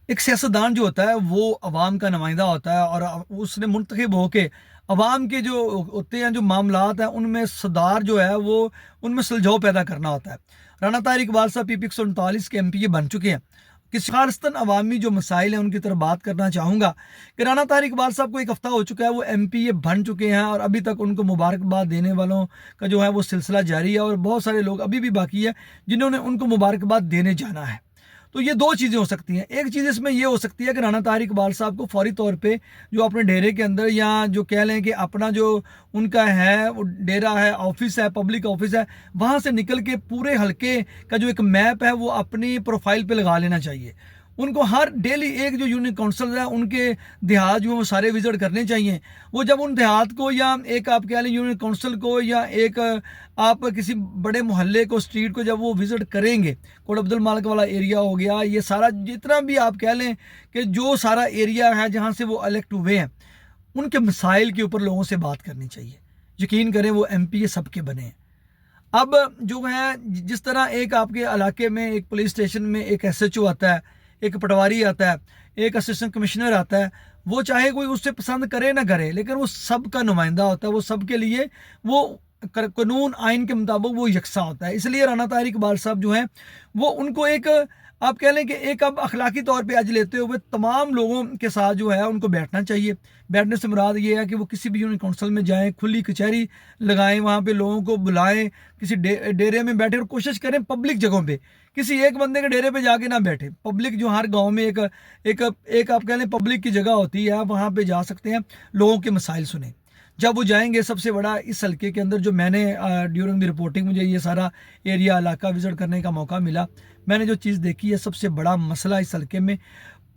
ایک سیاستدان جو ہوتا ہے وہ عوام کا نمائندہ ہوتا ہے، اور اس نے منتخب ہو کے عوام کے جو ہوتے ہیں جو معاملات ہیں ان میں صدار جو ہے وہ ان میں سلجھاؤ پیدا کرنا ہوتا ہے۔ رانا طاہر اقبال صاحب پی پی 139 کے ایم پی بن چکے ہیں۔ کسی خالصتاً عوامی جو مسائل ہیں ان کی طرف بات کرنا چاہوں گا کہ رانا طاہر اقبال صاحب کو ایک ہفتہ ہو چکا ہے، وہ ایم پی بن چکے ہیں، اور ابھی تک ان کو مبارکباد دینے والوں کا جو ہے وہ سلسلہ جاری ہے، اور بہت سارے لوگ ابھی بھی باقی ہے جنہوں نے ان کو مبارکباد دینے جانا ہے۔ تو یہ دو چیزیں ہو سکتی ہیں۔ ایک چیز اس میں یہ ہو سکتی ہے کہ رانا طاہر اقبال صاحب کو فوری طور پہ جو اپنے ڈیرے کے اندر، یا جو کہہ لیں کہ اپنا جو ان کا ہے وہ ڈیرا ہے، آفس ہے، پبلک آفس ہے، وہاں سے نکل کے پورے حلقے کا جو ایک میپ ہے وہ اپنی پروفائل پہ لگا لینا چاہیے۔ ان کو ہر ڈیلی ایک جو یونٹ کونسل ہے ان کے دیہات جو ہیں وہ سارے وزٹ کرنے چاہیے۔ وہ جب ان دیہات کو، یا ایک آپ کہہ لیں یونٹ کونسل کو، یا ایک آپ کسی بڑے محلے کو، اسٹریٹ کو جب وہ وزٹ کریں گے، کوٹ عبد المالک والا ایریا ہو گیا، یہ سارا جتنا بھی آپ کہہ لیں کہ جو سارا ایریا ہے جہاں سے وہ الیکٹ ہوئے ہیں، ان کے مسائل کے اوپر لوگوں سے بات کرنی چاہیے۔ یقین کریں وہ ایم پی سب کے بنے ہیں۔ اب جو ہے جس طرح ایک آپ کے علاقے میں ایک پولیس اسٹیشن میں ایک ایس ایچ او آتا ہے، ایک پٹواری آتا ہے، ایک اسسٹنٹ کمشنر آتا ہے، وہ چاہے کوئی اس سے پسند کرے نہ کرے لیکن وہ سب کا نمائندہ ہوتا ہے، وہ سب کے لیے وہ قانون آئین کے مطابق وہ یکساں ہوتا ہے۔ اس لیے رانا طاہر اقبال صاحب جو ہیں وہ ان کو ایک آپ کہہ لیں کہ ایک اب اخلاقی طور پہ آج لیتے ہوئے تمام لوگوں کے ساتھ جو ہے ان کو بیٹھنا چاہیے۔ بیٹھنے سے مراد یہ ہے کہ وہ کسی بھی یونٹ کونسل میں جائیں، کھلی کچہری لگائیں، وہاں پہ لوگوں کو بلائیں، کسی ڈیرے میں بیٹھے، اور کوشش کریں پبلک جگہوں پہ، کسی ایک بندے کے ڈیرے پہ جا کے نہ بیٹھے۔ پبلک جو ہر گاؤں میں ایک آپ کہہ لیں پبلک کی جگہ ہوتی ہے، وہاں پہ جا سکتے ہیں، لوگوں کے مسائل سنیں۔ جب وہ جائیں گے، سب سے بڑا اس حلقے کے اندر جو میں نے ڈیورنگ دی رپورٹنگ مجھے یہ سارا ایریا علاقہ وزٹ کرنے کا موقع ملا، میں نے جو چیز دیکھی ہے، سب سے بڑا مسئلہ اس حلقے میں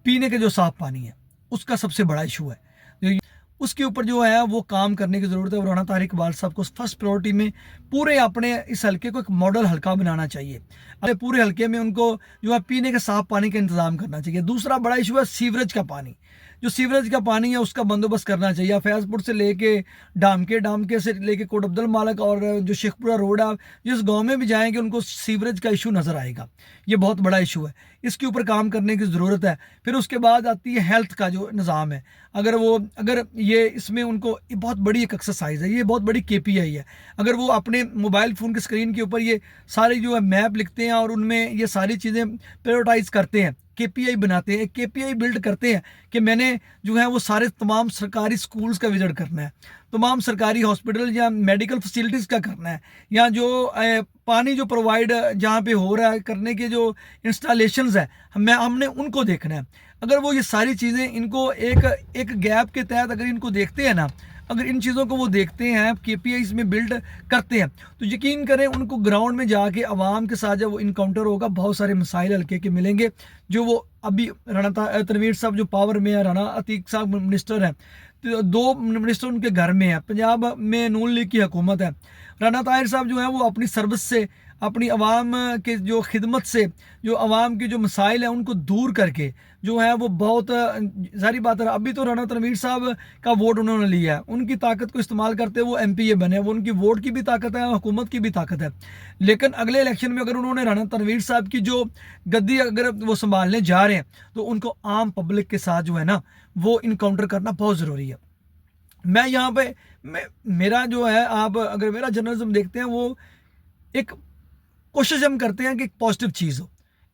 پینے کے جو صاف پانی ہے اس کا سب سے بڑا ایشو ہے۔ اس کے اوپر جو ہے وہ کام کرنے کی ضرورت ہے، اور رانا طاہر اقبال صاحب کو فرسٹ پریورٹی میں پورے اپنے اس حلقے کو ایک ماڈل حلقہ بنانا چاہیے۔ اپنے پورے حلقے میں ان کو جو ہے پینے کے صاف پانی کا انتظام کرنا چاہیے۔ دوسرا بڑا ایشو ہے سیوریج کا پانی۔ جو سیوریج کا پانی ہے اس کا بندوبست کرنا چاہیے۔ فیض پور سے لے کے ڈامکے سے لے کے کوٹ عبد المالک اور جو شیخ پورہ روڈ ہے، جس گاؤں میں بھی جائیں گے ان کو سیوریج کا ایشو نظر آئے گا۔ یہ بہت بڑا ایشو ہے، اس کے اوپر کام کرنے کی ضرورت ہے۔ پھر اس کے بعد آتی ہے ہیلتھ کا جو نظام ہے۔ اگر یہ اس میں ان کو بہت بڑی ایک ایکسرسائز ہے، یہ بہت بڑی کے پی آئی ہے۔ اگر وہ اپنے موبائل فون کی اسکرین کے اوپر یہ ساری جو ہے میپ لکھتے ہیں اور ان میں یہ ساری چیزیں پریورٹائز کرتے ہیں، کے پی آئی بناتے ہیں، ایک کے پی آئی بلڈ کرتے ہیں کہ میں نے جو ہے وہ سارے تمام سرکاری سکولز کا وزٹ کرنا ہے، تمام سرکاری ہاسپٹل یا میڈیکل فیسلٹیز کا کرنا ہے، یا جو پانی جو پرووائڈ جہاں پہ ہو رہا ہے کرنے کے جو انسٹالیشنز ہیں ہم نے ان کو دیکھنا ہے۔ اگر وہ یہ ساری چیزیں ان کو ایک گیپ کے تحت اگر ان کو دیکھتے ہیں نا، اگر ان چیزوں کو وہ دیکھتے ہیں، کے پی آئیز میں بلڈ کرتے ہیں، تو یقین کریں ان کو گراؤنڈ میں جا کے عوام کے ساتھ جب وہ انکاؤنٹر ہوگا، بہت سارے مسائل حلقے کے ملیں گے جو وہ ابھی رانا تنویر صاحب جو پاور میں ہے، رانا عتیق صاحب منسٹر ہیں، دو منسٹر ان کے گھر میں ہیں، پنجاب میں نون لیگ کی حکومت ہے۔ رانا طاہر صاحب جو ہیں وہ اپنی سروس سے، اپنی عوام کے جو خدمت سے، جو عوام کی جو مسائل ہیں ان کو دور کر کے جو ہے وہ بہت ظاہری بات ہے۔ ابھی تو رانا تنویر صاحب کا ووٹ انہوں نے لیا ہے، ان کی طاقت کو استعمال کرتے وہ ایم پی اے بنے، وہ ان کی ووٹ کی بھی طاقت ہے، حکومت کی بھی طاقت ہے۔ لیکن اگلے الیکشن میں اگر انہوں نے رانا تنویر صاحب کی جو گدی اگر وہ سنبھالنے جا رہے ہیں تو ان کو عام پبلک کے ساتھ جو ہے نا وہ انکاؤنٹر کرنا بہت ضروری ہے۔ میں یہاں پہ میرا جو ہے، آپ اگر میرا جرنلزم دیکھتے ہیں، وہ ایک کوشش ہم کرتے ہیں کہ ایک پازیٹیو چیز ہو،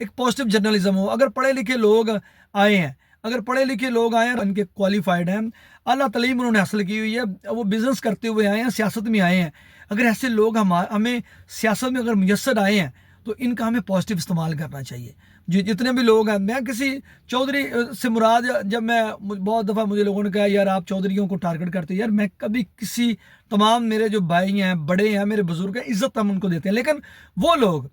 ایک پازیٹیو جرنلزم ہو۔ اگر پڑھے لکھے لوگ آئے ہیں، ان کے کوالیفائڈ ہیں، اعلیٰ تعلیم انہوں نے حاصل کی ہوئی ہے، وہ بزنس کرتے ہوئے آئے ہیں، سیاست میں آئے ہیں، اگر ایسے لوگ ہمیں سیاست میں اگر میسر آئے ہیں تو ان کا ہمیں پازیٹیو استعمال کرنا چاہیے۔ جتنے بھی لوگ ہیں، میں کسی چودھری سے مراد، جب میں بہت دفعہ مجھے لوگوں نے کہا یار آپ چودھریوں کو ٹارگٹ کرتے ہیں، یار میں کبھی کسی تمام میرے جو بھائی ہیں، بڑے ہیں، میرے بزرگ ہیں، عزت ہم ان کو دیتے ہیں، لیکن وہ لوگ،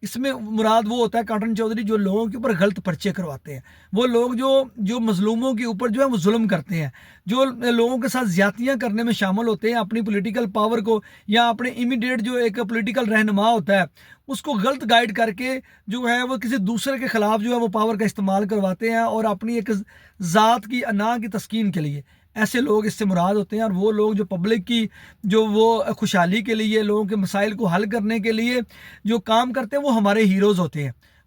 اس میں مراد وہ ہوتا ہے کاٹن چودھری جو لوگوں کے اوپر غلط پرچے کرواتے ہیں، وہ لوگ جو مظلوموں کے اوپر جو ہے وہ ظلم کرتے ہیں، جو لوگوں کے ساتھ زیادتیاں کرنے میں شامل ہوتے ہیں، اپنی پولیٹیکل پاور کو یا اپنے امیڈیٹ جو ایک پولیٹیکل رہنما ہوتا ہے اس کو غلط گائیڈ کر کے جو ہے وہ کسی دوسرے کے خلاف جو ہے وہ پاور کا استعمال کرواتے ہیں، اور اپنی ایک ذات کی انا کی تسکین کے لیے ایسے لوگ اس سے مراد ہوتے ہیں۔ اور وہ لوگ جو پبلک کی جو وہ خوشحالی کے لیے، لوگوں کے مسائل کو حل کرنے کے لیے جو کام کرتے ہیں، وہ ہمارے ہیروز ہوتے ہیں،